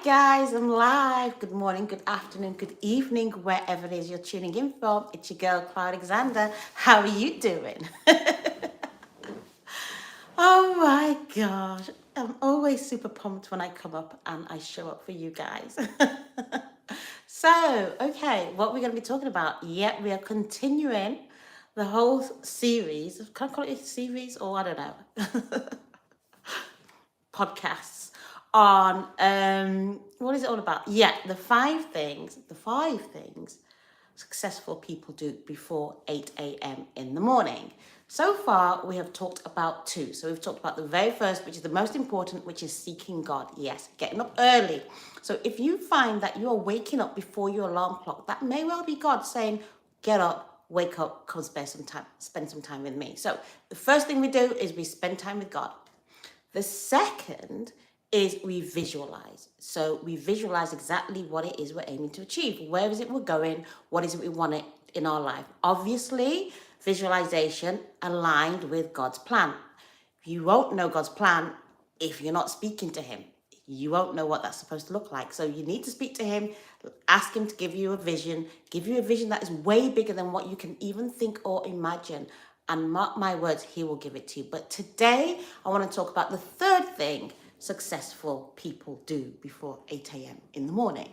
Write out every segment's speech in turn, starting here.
guys, I'm live. Good morning, good afternoon, good evening, wherever it is you're tuning in from. It's your girl, Clara Alexander. How are you doing? Oh my gosh, I'm always super pumped when I come up and I show up for you guys. So, okay, what we're going to be talking about? Yeah, we are continuing the whole series. Can I call it a series or I don't know? Podcasts on what is it all about? Yeah, the five things successful people do before 8 a.m. in the morning. So far, we have talked about two. So we've talked about the very first, which is the most important, which is seeking God. Yes, getting up early. So if you find that you are waking up before your alarm clock, that may well be God saying, get up, wake up, come spend some time with me. So the first thing we do is we spend time with God. The second is we visualize. So we visualize exactly what it is we're aiming to achieve. Where is it we're going? What is it we want it in our life? Obviously, visualization aligned with God's plan. You won't know God's plan if you're not speaking to him. You won't know what that's supposed to look like. So you need to speak to him, ask him to give you a vision that is way bigger than what you can even think or imagine. And mark my words, he will give it to you. But today, I want to talk about the third thing successful people do before 8 a.m. in the morning.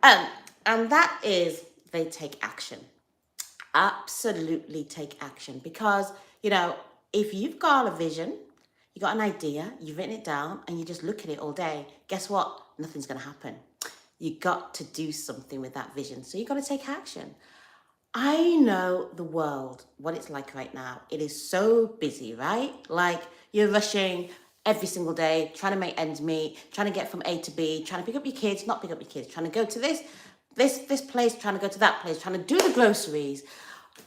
And that is they take action. Absolutely take action. Because, if you've got a vision, you got an idea, you've written it down, and you just look at it all day, guess what? Nothing's going to happen. You got to do something with that vision. So you got to take action. I know the world, what it's like right now. It is so busy, right? Like you're rushing every single day, trying to make ends meet, trying to get from A to B, trying to pick up your kids, not pick up your kids, trying to go to this place, trying to go to that place, trying to do the groceries.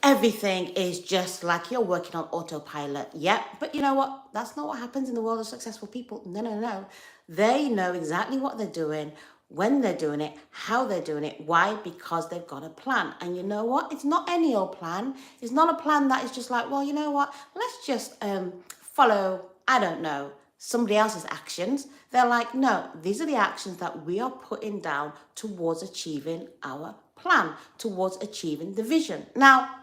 Everything is just like you're working on autopilot. Yeah, but you know what? That's not what happens in the world of successful people. No. They know exactly what they're doing, when they're doing it, how they're doing it. Why? Because they've got a plan. And you know what? It's not any old plan. It's not a plan that is just like, well, you know what? Let's just follow, I don't know, somebody else's actions. They're like, no, these are the actions that we are putting down towards achieving our plan, towards achieving the vision. Now,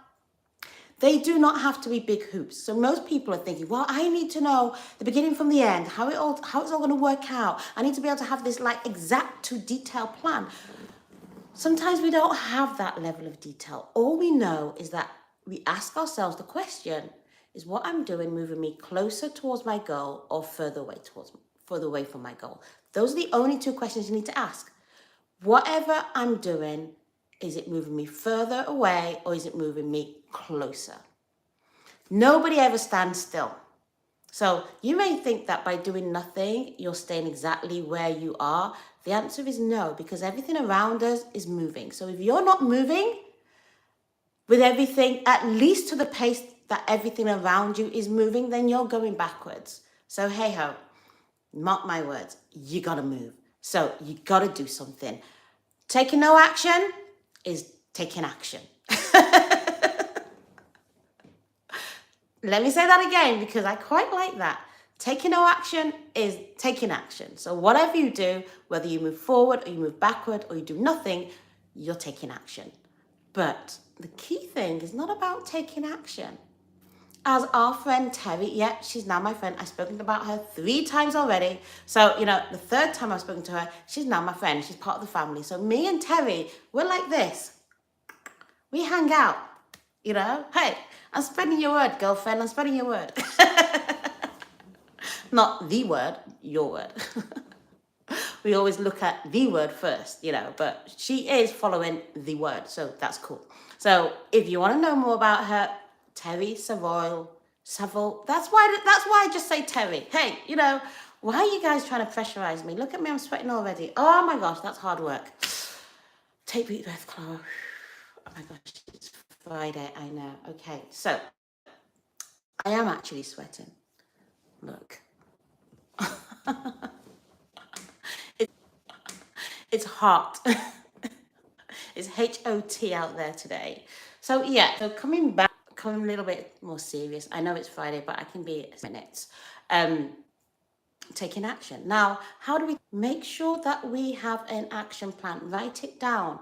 they do not have to be big hoops. So most people are thinking, well, I need to know the beginning from the end, how it's all going to work out. I need to be able to have this like exact to detail plan. Sometimes we don't have that level of detail. All we know is that we ask ourselves the question, is what I'm doing moving me closer towards my goal or further away from my goal? Those are the only two questions you need to ask. Whatever I'm doing, is it moving me further away or is it moving me closer? Nobody ever stands still. So you may think that by doing nothing, you're staying exactly where you are. The answer is no, because everything around us is moving. So if you're not moving with everything, at least to the pace that everything around you is moving, then you're going backwards. So hey ho, mark my words, you gotta move. So you gotta do something. Taking no action is taking action. Let me say that again because I quite like that. Taking no action is taking action. So whatever you do, whether you move forward or you move backward or you do nothing, you're taking action. But the key thing is not about taking action. As our friend Terry, yeah, she's now my friend. I've spoken about her 3 times already. So, the third time I've spoken to her, she's now my friend. She's part of the family. So me and Terry, we're like this. We hang out, Hey, I'm spreading your word, girlfriend. I'm spreading your word. Not the word, your word. We always look at the word first, but she is following the word. So that's cool. So if you want to know more about her, Terry Saville. That's why I just say Terry. Hey, why are you guys trying to pressurize me? Look at me, I'm sweating already. Oh my gosh, that's hard work. Take deep breath, Clara. Oh my gosh, it's Friday, I know. Okay, so I am actually sweating. Look. It's hot. It's HOT out there today. So yeah, so coming a little bit more serious. I know it's Friday, but I can be minutes. taking action. Now, how do we make sure that we have an action plan? Write it down.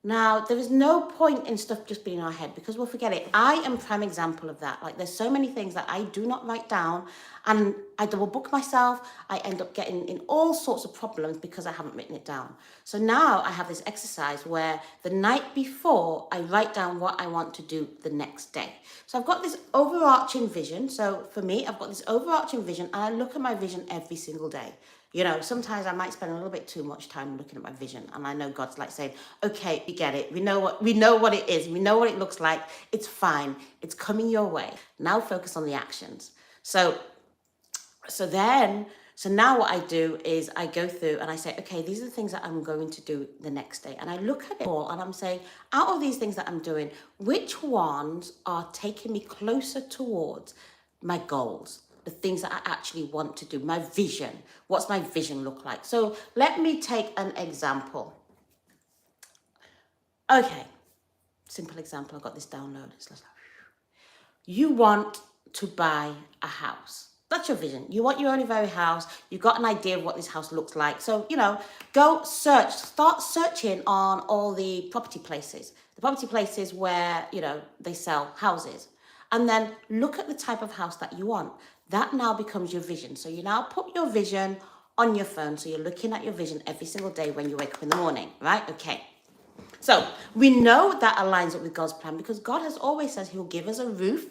Now, there is no point in stuff just being in our head because we'll forget it. I am a prime example of that. Like, there's so many things that I do not write down, and I double book myself. I end up getting in all sorts of problems because I haven't written it down. So now I have this exercise where the night before I write down what I want to do the next day. So I've got this overarching vision. So for me, I've got this overarching vision, and I look at my vision every single day. You know, sometimes I might spend a little bit too much time looking at my vision, and I know God's like saying, okay, we get it. We know what it is. We know what it looks like. It's fine. It's coming your way. Now focus on the actions. So now what I do is I go through and I say, okay, these are the things that I'm going to do the next day. And I look at it all and I'm saying, out of these things that I'm doing, which ones are taking me closer towards my goals? The things that I actually want to do, my vision. What's my vision look like? So let me take an example. Okay, simple example. I got this download. It's like, you want to buy a house. That's your vision. You want your own very house. You've got an idea of what this house looks like. So, go search, start searching on all the property places where, they sell houses. And then look at the type of house that you want. That now becomes your vision. So you now put your vision on your phone. So you're looking at your vision every single day when you wake up in the morning, right? Okay. So we know that aligns up with God's plan because God has always said he'll give us a roof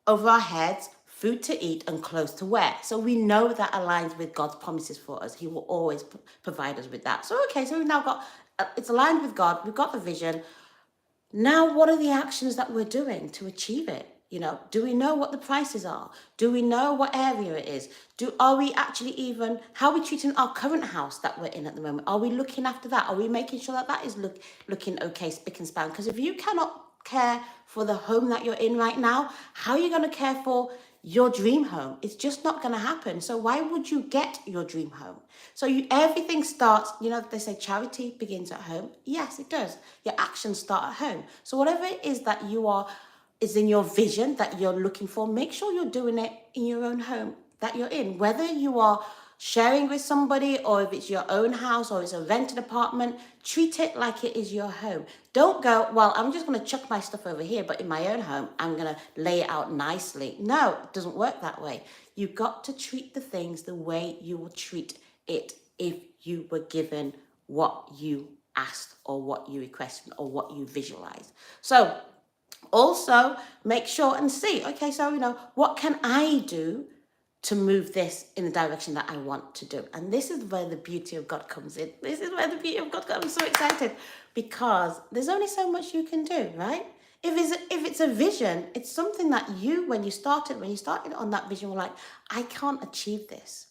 over our heads, food to eat, and clothes to wear. So we know that aligns with God's promises for us. He will always provide us with that. So, okay, so we've now got, it's aligned with God. We've got the vision. Now, what are the actions that we're doing to achieve it? Do we know what the prices are? Do we know what area it is? Are we actually how are we treating our current house that we're in at the moment? Are we looking after that? Are we making sure that is looking okay, spick and span? Because if you cannot care for the home that you're in right now, how are you going to care for your dream home? It's just not going to happen. So why would you get your dream home? So everything starts, they say charity begins at home. Yes, it does. Your actions start at home. So whatever it is that is in your vision that you're looking for, make sure you're doing it in your own home that you're in. Whether you are sharing with somebody or if it's your own house or it's a rented apartment, treat it like it is your home. Don't go, well, I'm just going to chuck my stuff over here, but in my own home, I'm going to lay it out nicely. No, it doesn't work that way. You've got to treat the things the way you will treat it if you were given what you asked or what you requested or what you visualized. So also make sure and see, okay, so, what can I do to move this in the direction that I want to do? And this is where the beauty of God comes in. This is where the beauty of God comes. I'm so excited because there's only so much you can do, right? If it's a vision, it's something that when you started on that vision, were like, I can't achieve this.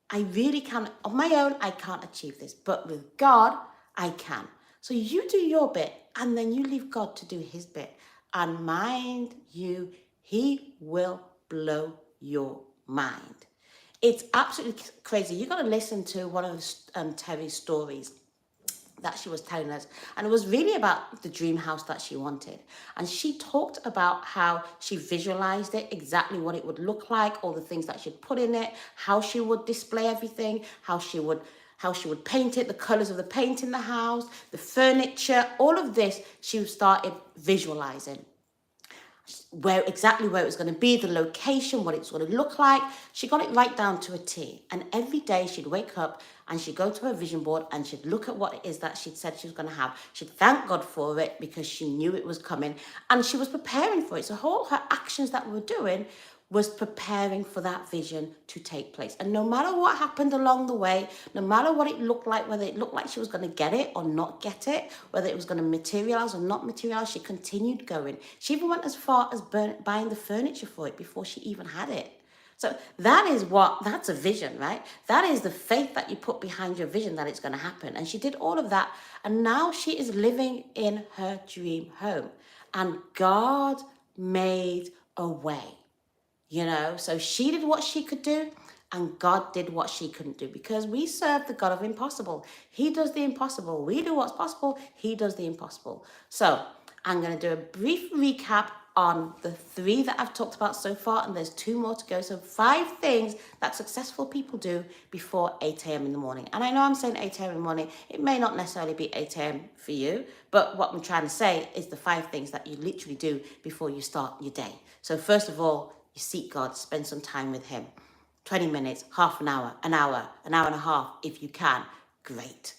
I really can't. On my own, I can't achieve this. But with God, I can. So you do your bit and then you leave God to do his bit. And mind you, he will blow your mind. It's absolutely crazy. You got to listen to one of Terry's stories that she was telling us, and it was really about the dream house that she wanted. And she talked about how she visualized it, exactly what it would look like, all the things that she'd put in it, how she would display everything, how she would paint it, the colors of the paint in the house, the furniture, all of this she started visualizing. Where it was going to be, the location, what it's going to look like. She got it right down to a T. And every day she'd wake up and she'd go to her vision board and she'd look at what it is that she'd said she was going to have. She'd thank God for it because she knew it was coming and she was preparing for it. So all her actions that we were doing was preparing for that vision to take place. And no matter what happened along the way, no matter what it looked like, whether it looked like she was going to get it or not get it, whether it was going to materialize or not materialize, she continued going. She even went as far as buying the furniture for it before she even had it. So that's a vision, right? That is the faith that you put behind your vision that it's going to happen. And she did all of that. And now she is living in her dream home. And God made a way. So she did what she could do and God did what she couldn't do because we serve the God of impossible. He does the impossible. We do what's possible. He does the impossible. So I'm going to do a brief recap on the 3 that I've talked about so far, and there's 2 more to go. So 5 things that successful people do before 8 a.m. in the morning. And I know I'm saying 8 a.m. in the morning. It may not necessarily be 8 a.m. for you, but what I'm trying to say is the 5 things that you literally do before you start your day. So first of all, you seek God, spend some time with him. 20 minutes, half an hour, an hour and a half, if you can, great.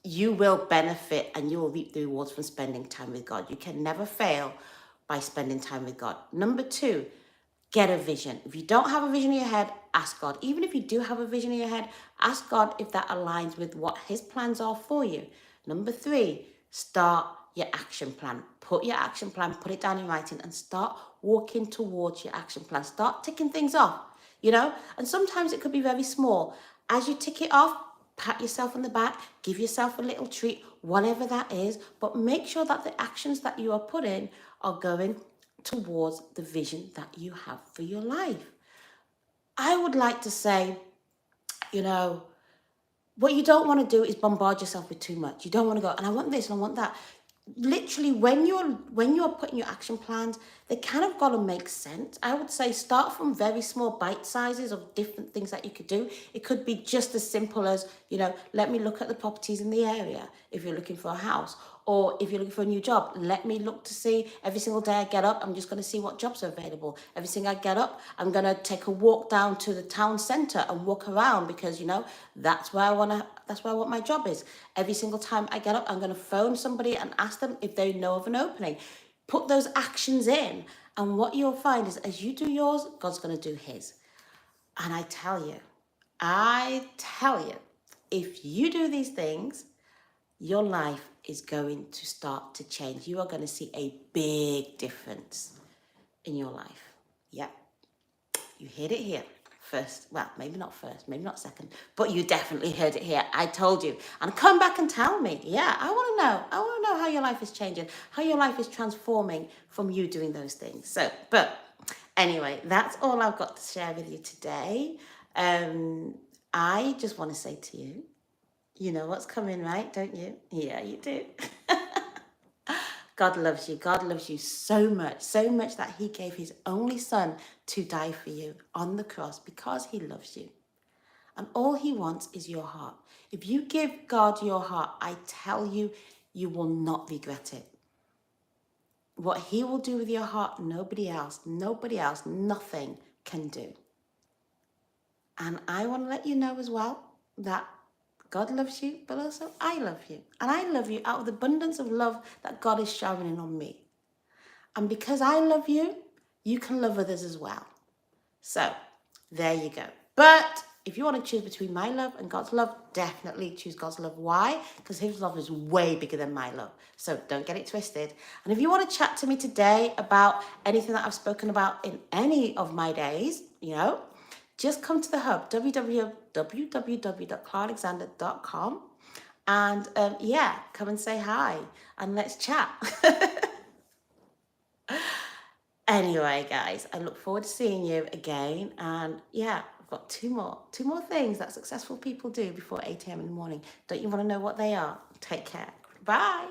You will benefit and you will reap the rewards from spending time with God. You can never fail by spending time with God. Number 2, get a vision. If you don't have a vision in your head, ask God. Even if you do have a vision in your head, ask God if that aligns with what his plans are for you. Number 3, start your action plan. Put your action plan, put it down in writing, and start walking towards your action plan. Start ticking things off, and sometimes it could be very small. As you tick it off, pat yourself on the back, give yourself a little treat, whatever that is, but make sure that the actions that you are putting are going towards the vision that you have for your life. I would like to say, what you don't want to do is bombard yourself with too much. You don't want to go, and I want this and I want that. Literally, when you're putting your action plans, they kind of got to make sense. I would say start from very small bite sizes of different things that you could do. It could be just as simple as, let me look at the properties in the area if you're looking for a house. Or if you're looking for a new job, let me look to see every single day I get up, I'm just going to see what jobs are available. Every single I get up, I'm going to take a walk down to the town centre and walk around because, that's where I want my job is. Every single time I get up, I'm going to phone somebody and ask them if they know of an opening. Put those actions in. And what you'll find is as you do yours, God's going to do his. And I tell you, if you do these things, your life is going to start to change. You are going to see a big difference in your life. Yeah, you heard it here first. Well, maybe not first, maybe not second, but you definitely heard it here. I told you. And come back and tell me. Yeah, I want to know. I want to know how your life is changing, how your life is transforming from you doing those things. So, but anyway, that's all I've got to share with you today. I just want to say to you, you know what's coming, right? Don't you? Yeah, you do. God loves you. God loves you so much that he gave his only son to die for you on the cross because he loves you. And all he wants is your heart. If you give God your heart, I tell you, you will not regret it. What he will do with your heart, nobody else, nothing can do. And I want to let you know as well that God loves you, but also I love you. And I love you out of the abundance of love that God is showering on me. And because I love you, you can love others as well. So, there you go. But if you want to choose between my love and God's love, definitely choose God's love. Why? Because his love is way bigger than my love. So don't get it twisted. And if you want to chat to me today about anything that I've spoken about in any of my days, just come to the hub, www.claraalexander.com, and come and say hi and let's chat. Anyway, guys, I look forward to seeing you again. And I've got two more things that successful people do before 8 a.m. in the morning. Don't you want to know what they are? Take care. Bye.